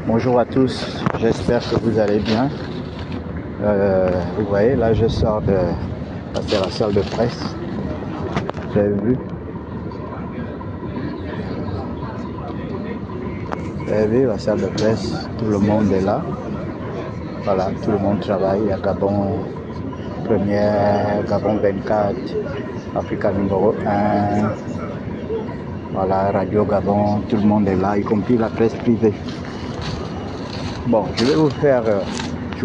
Bonjour à tous, j'espère que vous allez bien. Vous voyez, là je sors de la salle de presse. Vous avez vu? Vous avez vu la salle de presse, tout le monde est là. Voilà, tout le monde travaille à Gabon Première, Gabon 24, Africa numéro 1. Voilà, Radio Gabon, tout le monde est là, y compris la presse privée. Bon, je vais vous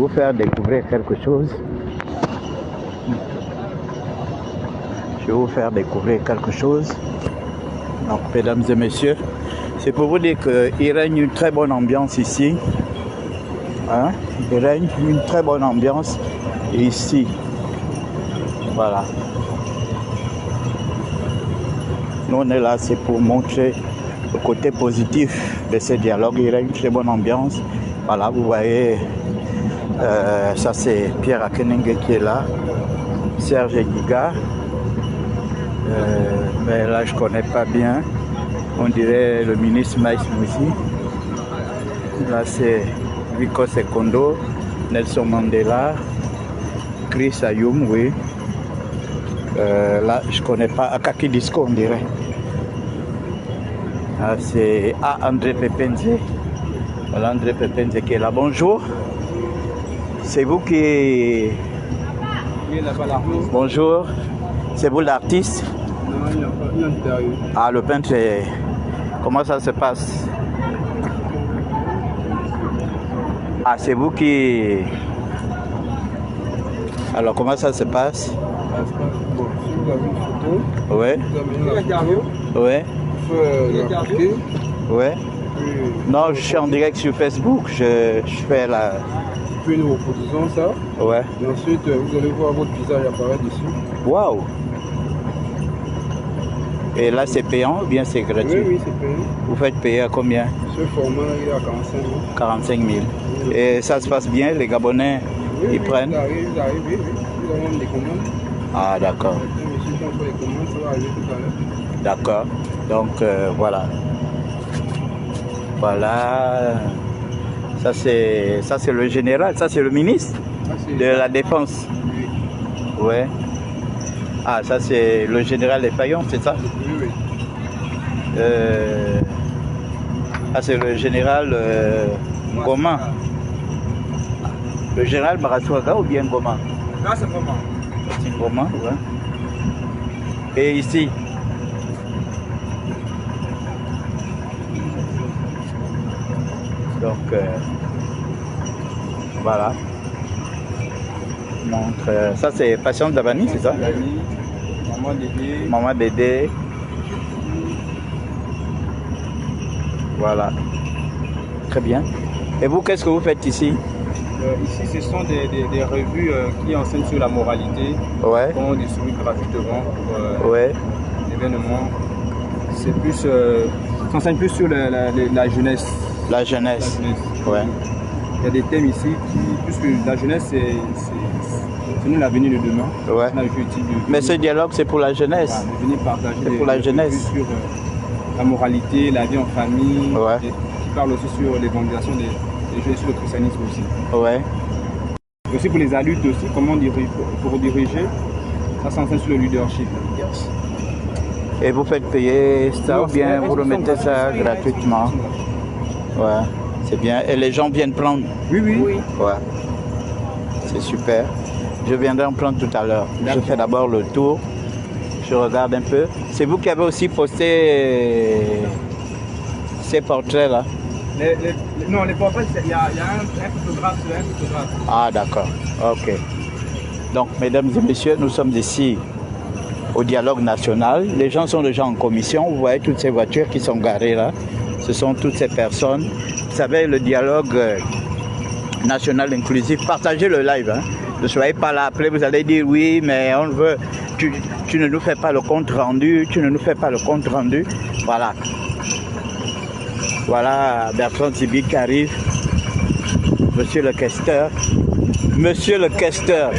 faire découvrir quelque chose. Donc, mesdames et messieurs, c'est pour vous dire qu'il règne une très bonne ambiance ici. Hein? Il règne une très bonne ambiance ici. Voilà. Nous, on est là, c'est pour montrer le côté positif de ce dialogue. Il règne une très bonne ambiance. Voilà, vous voyez, ça c'est Pierre Akenenge qui est là, Serge Giga, mais là je connais pas bien, on dirait le ministre Maïs Moussi. Là c'est Vico Secondo, Nelson Mandela, Chris Ayoum, oui. Là je connais pas, Akaki Disco on dirait. Là c'est André Pepenze. Voilà André Pepenze qui est là. Bonjour. C'est vous qui... Bonjour. C'est vous l'artiste? Non, il n'y a pas une interview. Ah, le peintre, comment ça se passe? Ah, c'est vous qui... Alors, comment ça se passe? Bon, si vous avez une photo, Ouais. vous avez une interview, Ouais. il faut l'appliquer. Ouais. Non, je suis en direct sur Facebook. Je fais la... Puis nous reproduisons ça. Ouais. Et ensuite, vous allez voir votre visage apparaître dessus. Waouh. Et là, c'est payant ou bien c'est gratuit? Oui, c'est payant. Vous faites payer à combien? Ce format, il est à 45 000. 45 000. Et ça se passe bien? Les Gabonais, ils prennent? Ils arrivent, oui. Ils ont des commandes. Ah, d'accord. Monsieur, on fait les commandes, ça va arriver tout à l'heure. D'accord. Donc, voilà. Voilà. Ça, c'est le général. Ça, c'est le ministre de la Défense. Oui. Ouais. Ah, ça, c'est le général Lépaillon, c'est ça? Oui. Ah, c'est le général Goma. Le général Marasouaga ou bien Goma? Là, c'est Goma. C'est Goma, ouais. Et ici? Donc, voilà. Montre, ça, c'est Patience Davani, c'est ça? Maman Dédé. Maman Dédé. Voilà. Très bien. Et vous, qu'est-ce que vous faites ici? Ici, ce sont des revues qui enseignent sur la moralité. Ouais. On distribue gratuitement pour Ouais. l'événement. C'est plus, ça enseigne plus sur la jeunesse. La jeunesse. Ouais. Il y a des thèmes ici puisque la jeunesse, c'est nous l'avenir de demain. Ouais. Mais ce dialogue, c'est pour la jeunesse. Voilà, venir partager c'est pour la jeunesse. Sur la moralité, la vie en famille. Ouais. Qui parle aussi sur l'évangélisation des jeunes, sur le christianisme aussi. Ouais. Et aussi pour les adultes aussi, comment pour diriger, ça s'enseigne sur le leadership. Et vous faites payer ça Non, ou bien vous remettez ça gratuitement? Ouais, c'est bien. Et les gens viennent prendre? Oui. Ouais. C'est super. Je viendrai en prendre tout à l'heure. Je fais d'abord le tour. Je regarde un peu. C'est vous qui avez aussi posté ces portraits-là? Non, les portraits, il y a un photographe. Ah, d'accord. Ok. Donc, mesdames et messieurs, nous sommes ici au dialogue national. Les gens sont déjà en commission. Vous voyez toutes ces voitures qui sont garées là. Ce sont toutes ces personnes. Vous savez, le dialogue national inclusif, partagez le live. Hein. Ne soyez pas là. Après, vous allez dire oui, mais on veut. Tu ne nous fais pas le compte rendu. Voilà. Voilà Bertrand Tibi qui arrive. Monsieur le questeur. Monsieur le questeur.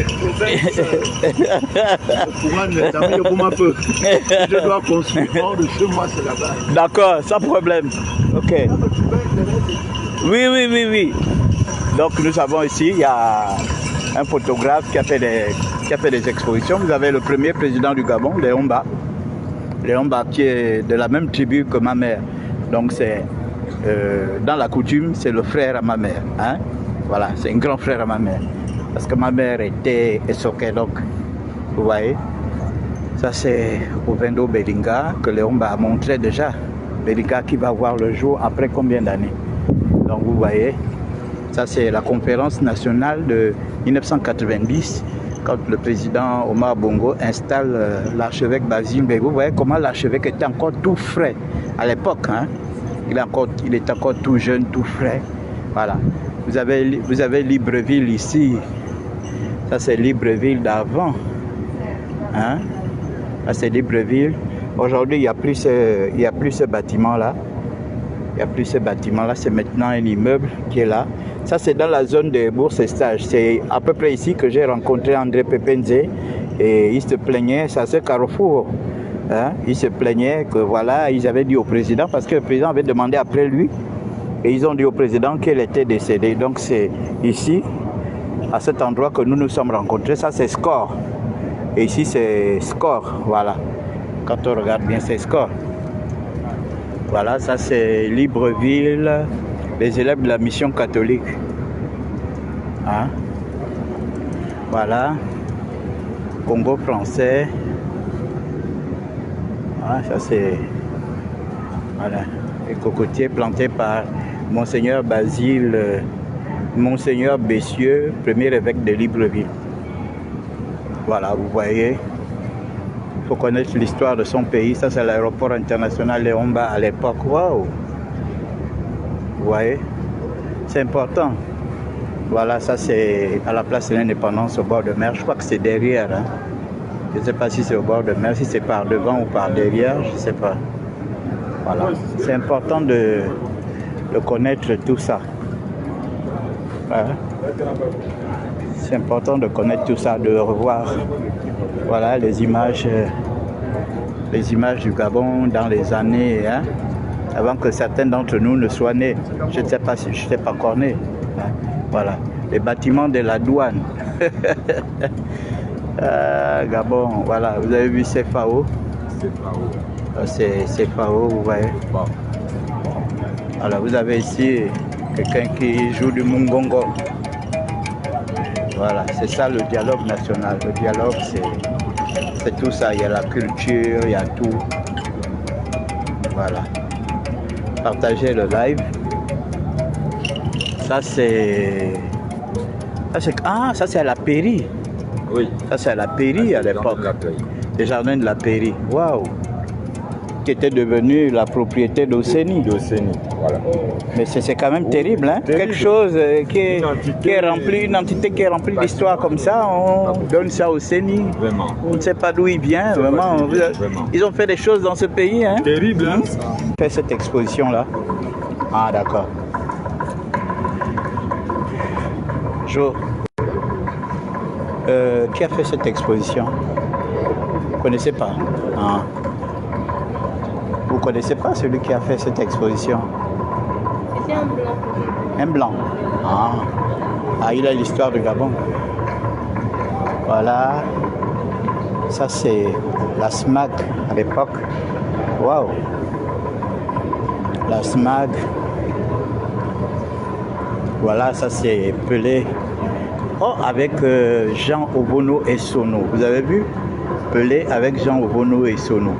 Je dois construire hors de chez moi, c'est là-bas. D'accord, sans problème. Ok. Oui. Donc nous avons ici, il y a un photographe qui a fait des expositions. Vous avez le premier président du Gabon, Léon Mba. Léon Mba qui est de la même tribu que ma mère. Donc c'est dans la coutume, c'est le frère à ma mère. Hein? Voilà, c'est un grand frère à ma mère. Parce que ma mère était essoquée, donc vous voyez. Ça c'est Ovendo Belinga que Léon Mba a montré déjà. Belinga qui va voir le jour après combien d'années. Donc vous voyez, ça c'est la conférence nationale de 1990 quand le président Omar Bongo installe l'archevêque Basile Mbeki. Vous voyez comment l'archevêque était encore tout frais à l'époque. Hein? Il est encore tout jeune, tout frais. Voilà. Vous avez Libreville ici. Ça c'est Libreville d'avant. Hein? Là c'est Libreville. Aujourd'hui il n'y a plus ce bâtiment-là. Il n'y a plus ce bâtiment-là. C'est maintenant un immeuble qui est là. Ça c'est dans la zone des bourses et stages. C'est à peu près ici que j'ai rencontré André Pepenze. Et il se plaignait, ça c'est Carrefour. Hein? Il se plaignait que voilà, ils avaient dit au président, parce que le président avait demandé après lui. Et ils ont dit au président qu'elle était décédée. Donc c'est ici, à cet endroit que nous nous sommes rencontrés. Ça c'est Score. Et ici c'est Score. Voilà. Quand on regarde bien, c'est Score. Voilà, ça c'est Libreville, les élèves de la mission catholique. Hein? Voilà. Congo français. Ah, ça c'est. Voilà. Les cocotiers plantés par Monseigneur Basile, Monseigneur Bessieux, premier évêque de Libreville. Voilà, vous voyez. Il faut connaître l'histoire de son pays. Ça, c'est l'aéroport international Léon Mba à l'époque. Waouh! Vous voyez? C'est important. Voilà, ça, c'est à la place de l'Indépendance au bord de mer. Je crois que c'est derrière. Hein? Je ne sais pas si c'est au bord de mer, si c'est par devant ou par derrière. Je ne sais pas. Voilà. C'est important de connaître tout ça. Voilà. C'est important de connaître tout ça, de revoir. Voilà les images du Gabon dans les années, hein, avant que certains d'entre nous ne soient nés. Je ne sais pas si je n'étais pas encore né. Hein. Voilà, les bâtiments de la douane. Gabon, voilà, vous avez vu CFAO. C'est CFAO, vous voyez. Alors vous avez ici quelqu'un qui joue du mungongo. Voilà, c'est ça le dialogue national. Le dialogue, c'est tout ça. Il y a la culture, il y a tout. Voilà. Partagez le live. Ça, c'est... ça, c'est à la Pairie. Oui. Ça, c'est à la Pairie à l'époque. Les jardins de la Pairie. Waouh! Qui était devenu la propriété d'Océnie. Voilà. Mais c'est quand même terrible, hein? Terrible. Quelque chose qui est rempli, une entité qui est remplie d'histoire comme ça, on donne ça au CENI. Vraiment. On ne sait pas d'où il vient, vraiment. Ils ont fait des choses dans ce pays, hein? Terrible, hein? Fait cette exposition-là. Ah, d'accord. Jo. Qui a fait cette exposition? Vous ne connaissez pas? Ah. Vous ne connaissez pas celui qui a fait cette exposition? C'est un blanc. Un blanc. Ah, il a l'histoire du Gabon. Voilà. Ça, c'est la SMAG à l'époque. Waouh. La SMAG. Voilà, ça, c'est Pelé. Oh, avec Jean Obono et Sono. Vous avez vu? Pelé avec Jean Obono et Sono.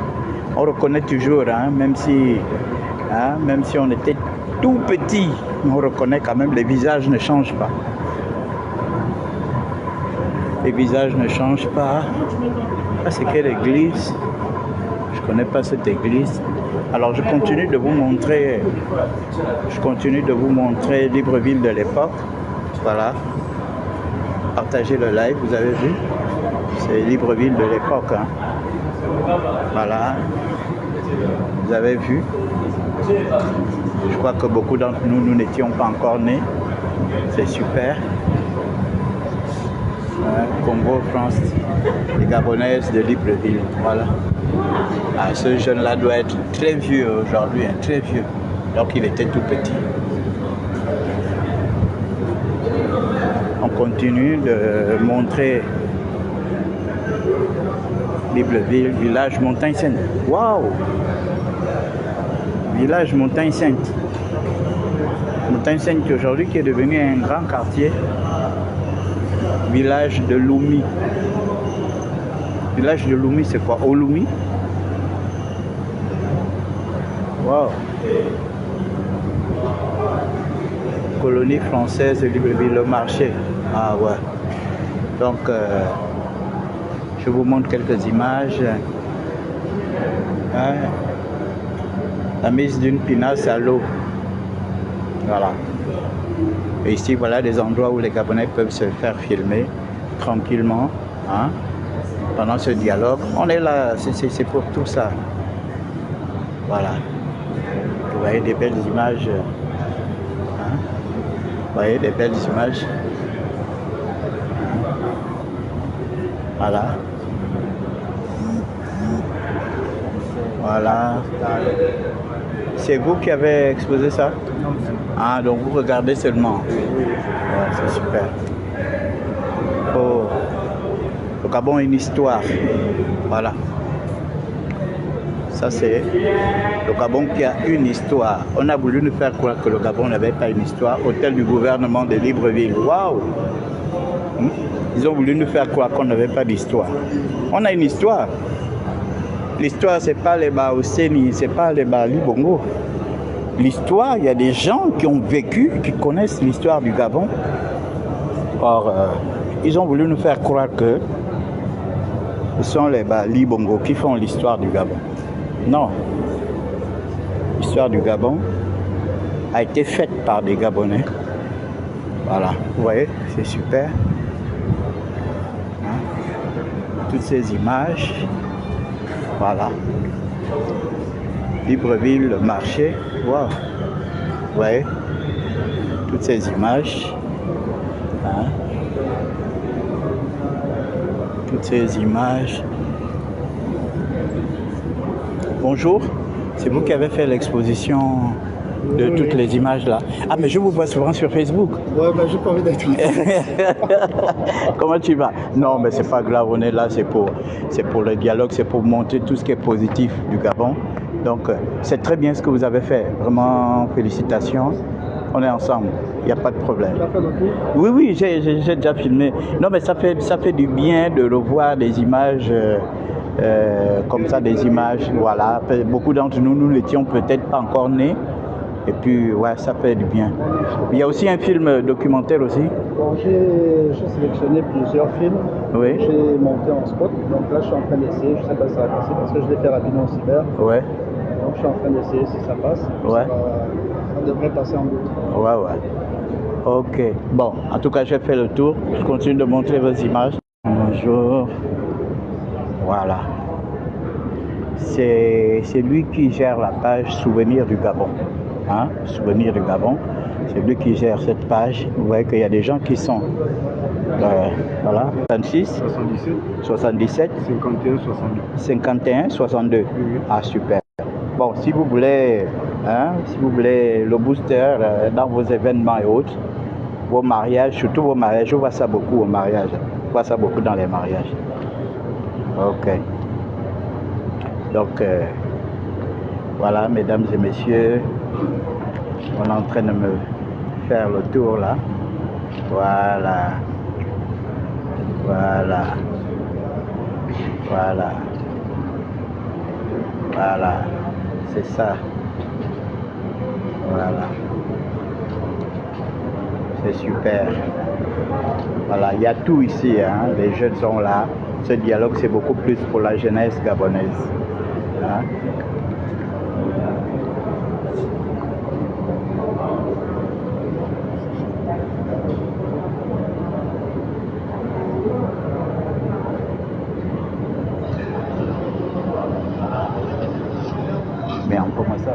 On reconnaît toujours, hein, même si on était tout petit, on reconnaît quand même, les visages ne changent pas. Les visages ne changent pas. Ah, c'est quelle église? Je ne connais pas cette église. Alors je continue de vous montrer Libreville de l'époque. Voilà. Partagez le live, vous avez vu? C'est Libreville de l'époque. Hein. Voilà. Vous avez vu? Je crois que beaucoup d'entre nous n'étions pas encore nés. C'est super. Congo, France, les Gabonaises de Libreville. Voilà. Ah, ce jeune-là doit être très vieux aujourd'hui, hein, très vieux. Donc il était tout petit. On continue de montrer Libreville, village Montagne Sainte. Waouh! Village Montagne Sainte. Montagne Sainte aujourd'hui qui est devenu un grand quartier. Village de Lumi. Village de Lumi, c'est quoi? Olumi? Waouh! Colonie française de Libreville, le marché. Ah ouais. Donc, je vous montre quelques images. Hein? La mise d'une pinasse à l'eau. Voilà. Et ici, voilà des endroits où les Gabonais peuvent se faire filmer tranquillement. Hein? Pendant ce dialogue. On est là, c'est pour tout ça. Voilà. Vous voyez des belles images. Hein? Vous voyez des belles images. Voilà. Voilà. C'est vous qui avez exposé ça? Ah, donc vous regardez seulement. Ouais, c'est super. Oh. Le Gabon a une histoire. Voilà. Ça, c'est le Gabon qui a une histoire. On a voulu nous faire croire que le Gabon n'avait pas une histoire. Hôtel du gouvernement de Libreville. Waouh! Ils ont voulu nous faire croire qu'on n'avait pas d'histoire. On a une histoire. L'histoire, c'est pas les Baosséni, c'est pas les Bali Bongo. L'histoire, il y a des gens qui ont vécu, qui connaissent l'histoire du Gabon. Or, ils ont voulu nous faire croire que ce sont les Bali Bongo qui font l'histoire du Gabon. Non. L'histoire du Gabon a été faite par des Gabonais. Voilà, vous voyez, c'est super. Hein? Toutes ces images. Voilà. Libreville, le marché. Wow. Vous voyez, toutes ces images. Hein? Toutes ces images. Bonjour, c'est vous qui avez fait l'exposition de toutes les images là. Ah, mais je vous vois souvent sur Facebook. Ouais, bah j'ai pas envie d'être Comment tu vas? Non, mais c'est pas grave, on est là, c'est pour le dialogue, c'est pour montrer tout ce qui est positif du Gabon. Donc, c'est très bien ce que vous avez fait. Vraiment, félicitations. On est ensemble, il n'y a pas de problème. Oui, oui, j'ai déjà filmé. Non, mais ça fait du bien de revoir des images comme ça, des images, voilà. Beaucoup d'entre nous, nous n'étions peut-être pas encore nés. Et puis, ouais, ça fait du bien. Il y a aussi un film documentaire aussi. Bon, j'ai sélectionné plusieurs films. Oui. J'ai monté en spot. Donc là, je suis en train d'essayer. Je ne sais pas si ça va passer parce que je l'ai fait rapidement en cyber. Ouais. Donc je suis en train d'essayer si ça passe. Ouais. Ça devrait passer en route. Ouais, ouais. Ok. Bon, en tout cas, j'ai fait le tour. Je continue de montrer vos images. Bonjour. Voilà. C'est lui qui gère la page Souvenir du Gabon. Hein? Souvenir du Gabon. C'est lui qui gère cette page. Vous voyez qu'il y a des gens qui sont. Voilà. 36, 77, 51, 62. 51, 62. Oui. Ah, super. Bon, si vous voulez le booster dans vos événements et autres, vos mariages, surtout vos mariages, je vois ça beaucoup au mariage. Je vois ça beaucoup dans les mariages. Ok. Donc, voilà, mesdames et messieurs, on est en train de me faire le tour là. Voilà. Voilà. Voilà. Voilà. C'est ça. Voilà. C'est super. Voilà, il y a tout ici, hein. Les jeunes sont là. Ce dialogue, c'est beaucoup plus pour la jeunesse gabonaise. Hein? Mais on commence à...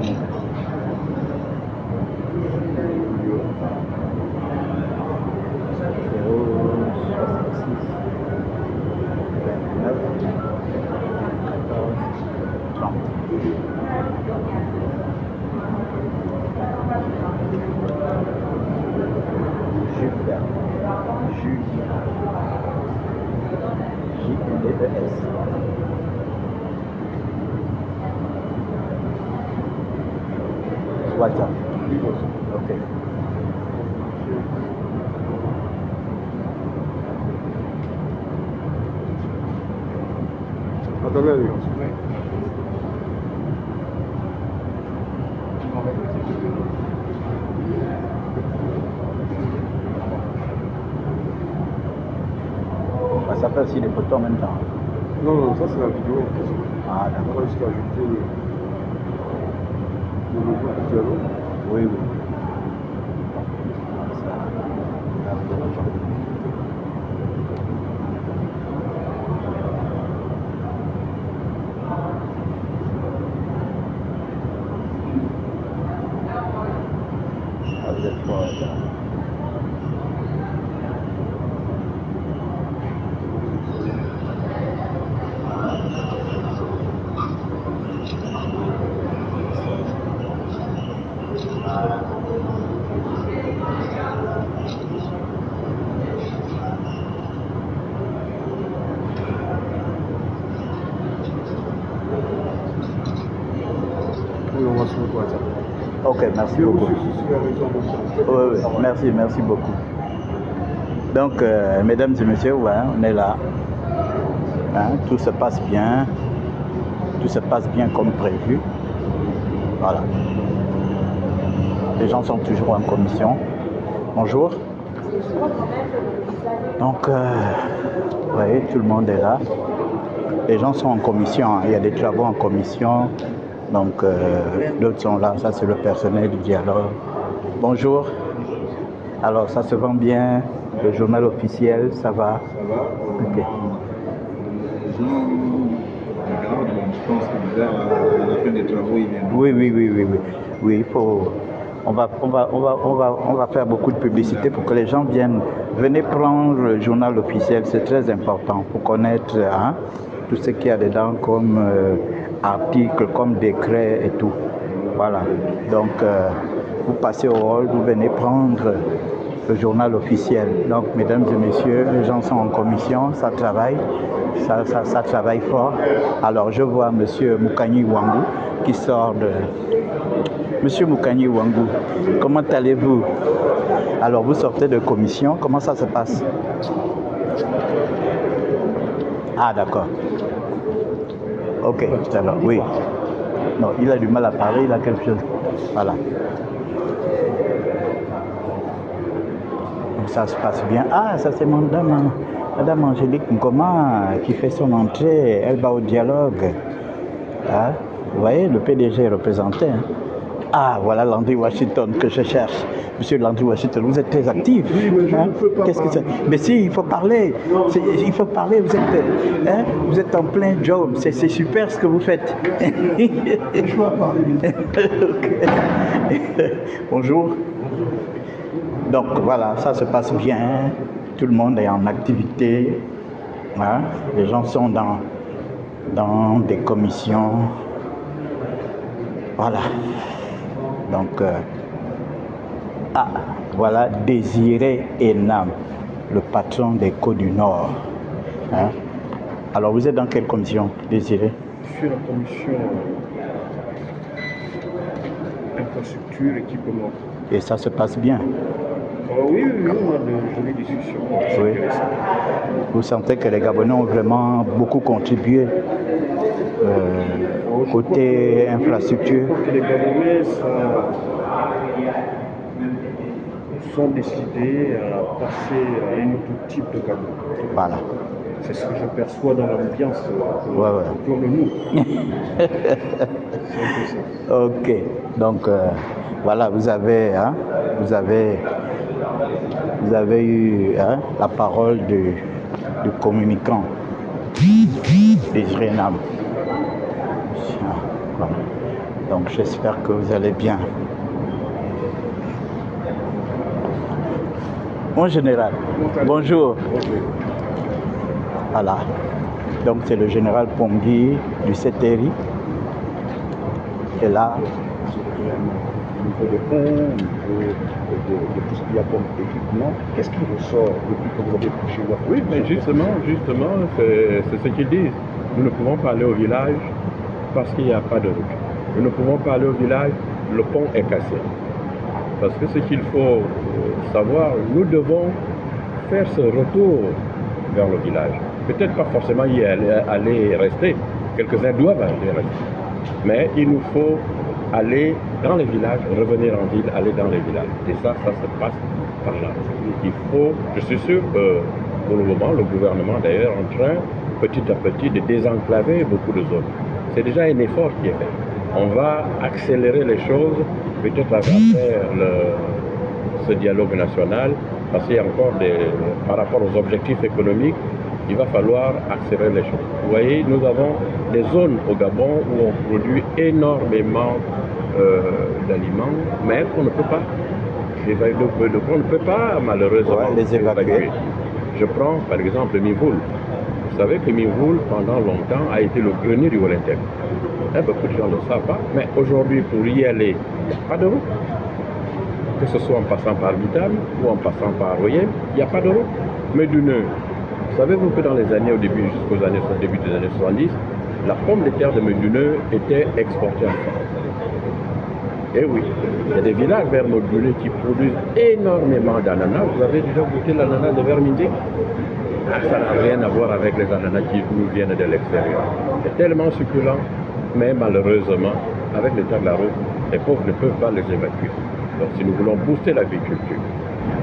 ES. WhatsApp. Ok. Attendez, Alliance. Ça s'appelle aussi des photos en même temps. Non, non, ça c'est la vidéo. Ah, On d'accord. va juste ajouter le logo du dialogue. Oui, oui. Ah, vous êtes fort, là. Oui, on va sur le WhatsApp. Ok, merci J'ai beaucoup. reçu sur la région de Oui, oui, merci beaucoup. Donc, mesdames et messieurs, ouais, on est là. Hein, tout se passe bien. Tout se passe bien comme prévu. Voilà. Les gens sont toujours en commission. Bonjour. Donc, vous voyez, tout le monde est là. Les gens sont en commission. Hein. Il y a des travaux en commission. Donc, d'autres sont là. Ça, c'est le personnel du dialogue. Bonjour. Alors, ça se vend bien. Le journal officiel, ça va. Ça va. Ok. Les gens regardent, donc je pense que déjà, à la fin des travaux, ils viennent. Oui. Oui, il faut. On va faire beaucoup de publicité pour que les gens viennent. Venez prendre le journal officiel, c'est très important pour connaître hein, tout ce qu'il y a dedans comme articles, comme décrets et tout. Voilà. Donc, vous passez au hall, vous venez prendre le journal officiel. Donc, mesdames et messieurs, les gens sont en commission, ça travaille, ça travaille fort. Alors, je vois monsieur Moukanyi Wangou qui sort de... Monsieur Moukanyi Wangou, comment allez-vous? Alors, vous sortez de commission, comment ça se passe? Ah, d'accord. Ok, alors, oui. Non, il a du mal à parler, il a quelque chose. Voilà. Donc, ça se passe bien. Ah, ça c'est Madame Angélique Ngoma qui fait son entrée, elle va au dialogue. Hein? Vous voyez, le PDG est représenté. Hein? Ah, voilà Landry Washington que je cherche. Monsieur Landry Washington, vous êtes très actif. Oui, mais je hein? ne peux pas Qu'est-ce que c'est? parler. Mais si, il faut parler. Il faut parler, vous êtes en plein job. C'est super ce que vous faites. Je dois parler. Ok. Bonjour. Donc voilà, ça se passe bien. Tout le monde est en activité. Hein? Les gens sont dans des commissions. Voilà. Donc, voilà Désiré Enam, le patron des Côtes du Nord. Hein? Alors, vous êtes dans quelle commission, Désiré? Je suis la commission infrastructure, équipement. Et ça se passe bien. Oui, on a de jolies discussions. C'est Oui. intéressant. Vous sentez que les Gabonais ont vraiment beaucoup contribué côté infrastructure? Je crois que les Gabonais sont décidés à passer à un autre type de Gabon. Voilà. C'est ce que je perçois dans l'ambiance Ouais. autour de nous. C'est un peu ça. Ok. Donc, voilà, vous avez eu hein, la parole du communicant Désiré Enam. Voilà. Donc j'espère que vous allez bien. Mon général, bonjour. Voilà. Donc c'est le général Pongui du CTRI. Et là, niveau des ponts, au niveau de tout ce qu'il y a comme équipement. Qu'est-ce qui ressort depuis que vous avez touché votre... Oui, mais justement, c'est ce qu'ils disent. Nous ne pouvons pas aller au village parce qu'il n'y a pas de route. Nous ne pouvons pas aller au village, le pont est cassé. Parce que ce qu'il faut savoir, nous devons faire ce retour vers le village. Peut-être pas forcément y aller et rester. Quelques-uns doivent aller rester. Mais il nous faut aller dans les villages, revenir en ville, aller dans les villages. Et ça se passe par là. Il faut, je suis sûr que pour le moment, le gouvernement d'ailleurs est en train, petit à petit, de désenclaver beaucoup de zones. C'est déjà un effort qui est fait. On va accélérer les choses, peut-être à travers ce dialogue national, parce qu'il y a encore par rapport aux objectifs économiques, il va falloir accélérer les choses. Vous voyez, nous avons des zones au Gabon où on produit énormément d'aliments, mais qu'on ne peut pas on ne peut pas malheureusement les évacuer. Je prends par exemple Mivoul. Vous savez que Mivoul, pendant longtemps, a été le grenier du Wolentec. Beaucoup de gens ne le savent pas, mais aujourd'hui, pour y aller, il n'y a pas de route. Que ce soit en passant par Vitam ou en passant par Oyem, il n'y a pas de route. Meduneux, savez-vous que dans les années, jusqu'aux années, début des années 70, la pomme de terre de Meduneux était exportée en France. Et oui, il y a des villages vers Meduneux qui produisent énormément d'ananas. Vous avez déjà goûté l'ananas de Vermindé? Ça n'a rien à voir avec les ananas qui nous viennent de l'extérieur. C'est tellement succulent, mais malheureusement, avec l'état de la route, les pauvres ne peuvent pas les évacuer. Donc si nous voulons booster l'agriculture,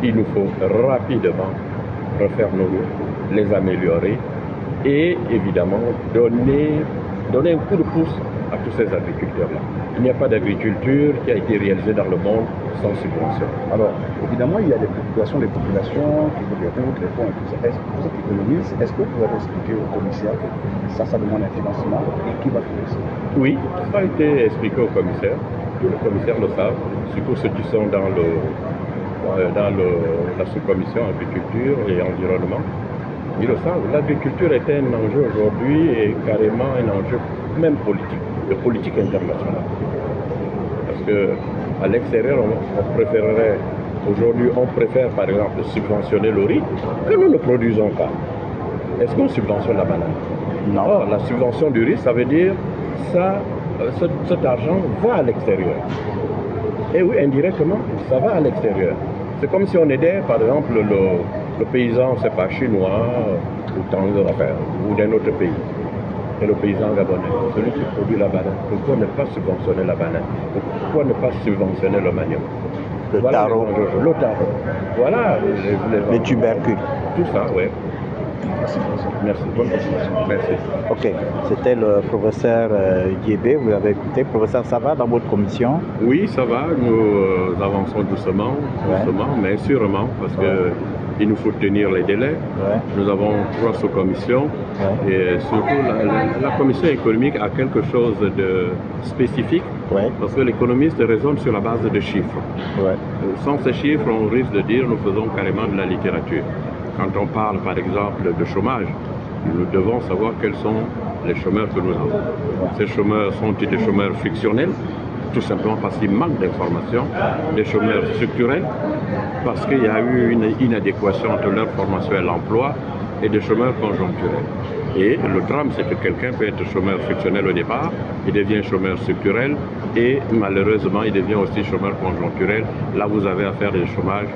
il nous faut rapidement refaire nos routes, les améliorer et évidemment donner un coup de pouce à tous ces agriculteurs-là. Il n'y a pas d'agriculture qui a été réalisée dans le monde sans subvention. Alors, évidemment, il y a des populations qui veulent des routes, les ponts et tout ça. Vous êtes économiste, est-ce que vous avez expliqué au commissaire que ça demande un financement et qui va financer? Oui, ça a été expliqué au commissaire. Tous les commissaires le savent, surtout ceux qui sont dans la sous-commission agriculture et environnement. Ils le savent, l'agriculture est un enjeu aujourd'hui et carrément un enjeu même politique, de politique internationale. Parce qu'à l'extérieur, on préférerait, aujourd'hui, on préfère par exemple subventionner le riz que nous ne produisons pas. Est-ce qu'on subventionne la banane? Non. Or, la subvention du riz, ça veut dire ça, cet argent va à l'extérieur. Et oui, indirectement, ça va à l'extérieur. C'est comme si on aidait, par exemple, le paysan, c'est pas chinois ou d'un autre pays. Et le paysan gabonais, celui qui produit la banane. Pourquoi ne pas subventionner la banane? Pourquoi ne pas subventionner le manioc? Le taro. Le taro. Voilà les tubercules. Tout ça, oui. Merci. Bonne continuation. Merci. Ok, c'était le professeur Yébé, vous l'avez écouté. Professeur, ça va dans votre commission? Oui, ça va. Nous avançons doucement, mais sûrement, parce que il nous faut tenir les délais. Nous avons 3 sous-commissions et surtout la commission économique a quelque chose de spécifique parce que l'économiste raisonne sur la base de chiffres. Sans ces chiffres, on risque de dire nous faisons carrément de la littérature. Quand on parle par exemple de chômage, nous devons savoir quels sont les chômeurs que nous avons. Ces chômeurs sont-ils des chômeurs frictionnels, tout simplement parce qu'il manque d'informations, des chômeurs structurels, parce qu'il y a eu une inadéquation entre leur formation et l'emploi, et des chômeurs conjoncturels. Et le drame, c'est que quelqu'un peut être chômeur frictionnel au départ, il devient chômeur structurel, et malheureusement, il devient aussi chômeur conjoncturel. Là, vous avez affaire du chômage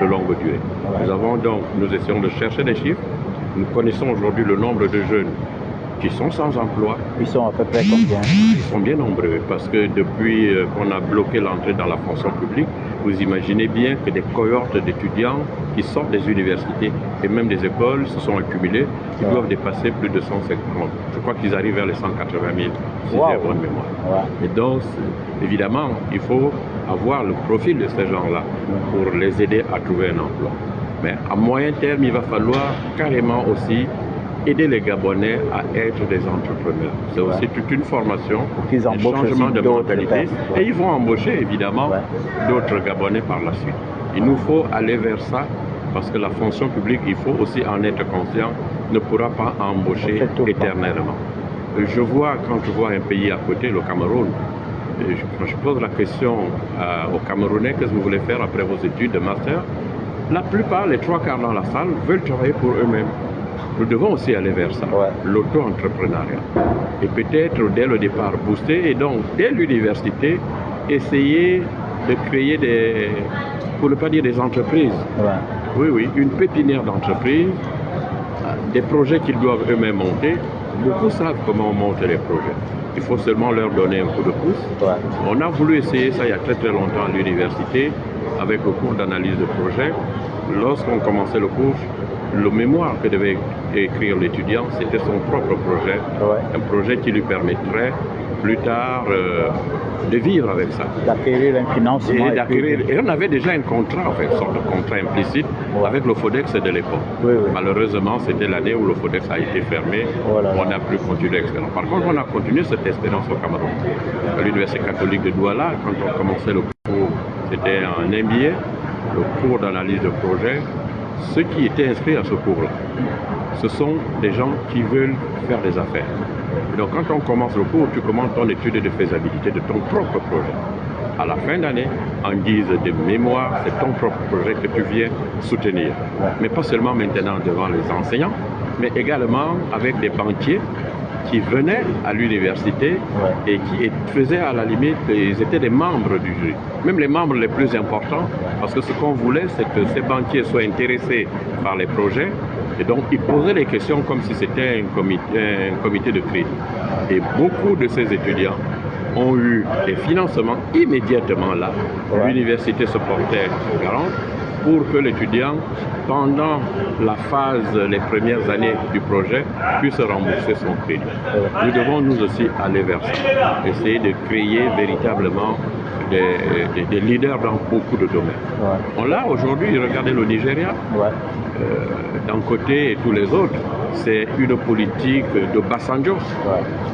de longue durée. Nous essayons de chercher des chiffres. Nous connaissons aujourd'hui le nombre de jeunes qui sont sans emploi. Ils sont à peu près combien? Ils sont bien nombreux parce que depuis qu'on a bloqué l'entrée dans la fonction publique, vous imaginez bien que des cohortes d'étudiants qui sortent des universités et même des écoles se sont accumulés, qui doivent dépasser plus de 150. Je crois qu'ils arrivent vers les 180 000, si j'ai bonne mémoire. Et donc, évidemment, il faut avoir le profil de ces gens-là pour les aider à trouver un emploi. Mais à moyen terme, il va falloir carrément aussi aider les Gabonais à être des entrepreneurs. C'est aussi toute une formation, un changement de mentalité. Et ils vont embaucher évidemment d'autres Gabonais par la suite. Il nous faut aller vers ça parce que la fonction publique, il faut aussi en être conscient, ne pourra pas embaucher éternellement. Quand je vois un pays à côté, le Cameroun, je pose la question aux Camerounais, qu'est-ce que vous voulez faire après vos études de master? La plupart, les 3/4 dans la salle, veulent travailler pour eux-mêmes. Nous devons aussi aller vers ça, l'auto-entrepreneuriat. Et peut-être dès le départ booster, et donc dès l'université, essayer de créer des, pour ne pas dire des entreprises. Oui, une pépinière d'entreprises, des projets qu'ils doivent eux-mêmes monter. Beaucoup savent comment on monte les projets. Il faut seulement leur donner un coup de pouce. On a voulu essayer ça il y a très très longtemps à l'université, avec le cours d'analyse de projet. Lorsqu'on commençait le cours, le mémoire que devait écrire l'étudiant, c'était son propre projet. Un projet qui lui permettrait plus tard de vivre avec ça. D'acquérir un financement. Et on avait déjà un contrat, en fait, une sorte de contrat implicite avec le FODEX de l'époque. Malheureusement, c'était l'année où le FODEX a été fermé. On n'a plus continué l'expérience. Par contre, on a continué cette expérience au Cameroun. À l'Université catholique de Douala, quand on commençait le cours, c'était un MBA, le cours d'analyse de projet. Ceux qui étaient inscrits à ce cours-là, ce sont des gens qui veulent faire des affaires. Donc quand on commence le cours, tu commences ton étude de faisabilité de ton propre projet. À la fin d'année, en guise de mémoire, c'est ton propre projet que tu viens soutenir. Mais pas seulement maintenant devant les enseignants, mais également avec des banquiers qui venaient à l'université et qui faisaient à la limite, ils étaient des membres du jury. Même les membres les plus importants, parce que ce qu'on voulait, c'est que ces banquiers soient intéressés par les projets. Et donc, ils posaient les questions comme si c'était un comité de crédit. Et beaucoup de ces étudiants ont eu des financements immédiatement là. L'université se portait garante pour que l'étudiant, pendant la phase, les premières années du projet, puisse rembourser son crédit. Nous devons nous aussi aller vers ça, essayer de créer véritablement des leaders dans beaucoup de domaines. On l'a aujourd'hui, regardez le Nigeria, d'un côté et tous les autres, c'est une politique de Basanjo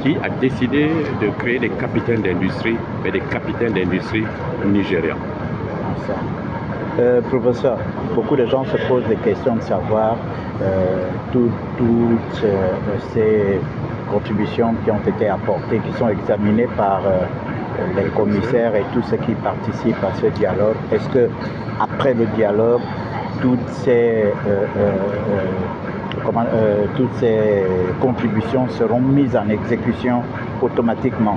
qui a décidé de créer des capitaines d'industrie, mais des capitaines d'industrie nigérians. Professeur, beaucoup de gens se posent des questions de savoir toutes ces contributions qui ont été apportées, qui sont examinées par les commissaires et tous ceux qui participent à ce dialogue. Est-ce que après le dialogue, toutes ces contributions seront mises en exécution automatiquement?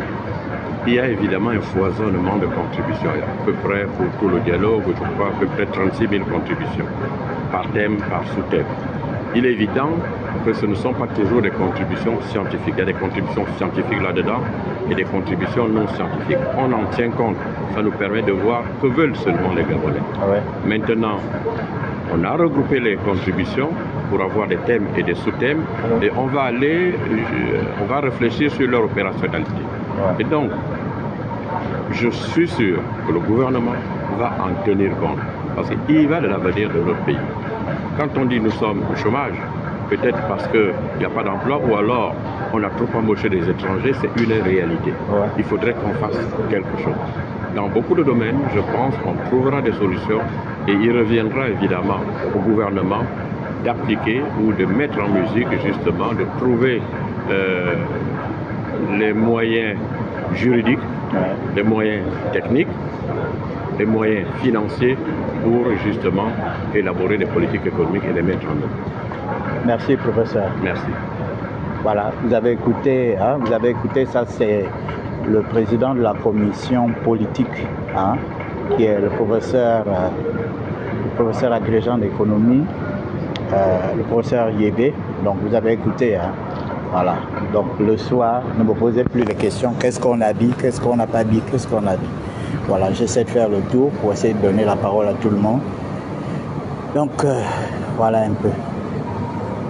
Il y a évidemment un foisonnement de contributions. Il y a à peu près, pour tout le dialogue, je crois, à peu près 36 000 contributions, par thème, par sous-thème. Il est évident que ce ne sont pas toujours des contributions scientifiques. Il y a des contributions scientifiques là-dedans et des contributions non scientifiques. On en tient compte. Ça nous permet de voir que veulent seulement les Gabonais. Maintenant, on a regroupé les contributions pour avoir des thèmes et des sous-thèmes et on va réfléchir sur leur opérationnalité. Et donc, je suis sûr que le gouvernement va en tenir compte parce qu'il y va de l'avenir de notre pays. Quand on dit nous sommes au chômage, peut-être parce qu'il n'y a pas d'emploi ou alors on a trop embauché des étrangers, c'est une réalité. Il faudrait qu'on fasse quelque chose. Dans beaucoup de domaines, je pense qu'on trouvera des solutions et il reviendra évidemment au gouvernement d'appliquer ou de mettre en musique justement, de trouver les moyens juridiques, les moyens techniques, les moyens financiers pour justement élaborer des politiques économiques et les mettre en œuvre. Merci professeur. Merci. Voilà, vous avez écouté, ça c'est le président de la commission politique, qui est le professeur agrégant d'économie, le professeur Yébé. Donc vous avez écouté, voilà. Donc le soir, ne me posez plus de questions. Qu'est-ce qu'on a dit, qu'est-ce qu'on n'a pas dit, qu'est-ce qu'on a dit. Voilà, j'essaie de faire le tour pour essayer de donner la parole à tout le monde. Donc voilà un peu.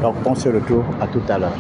Donc on se retrouve à tout à l'heure.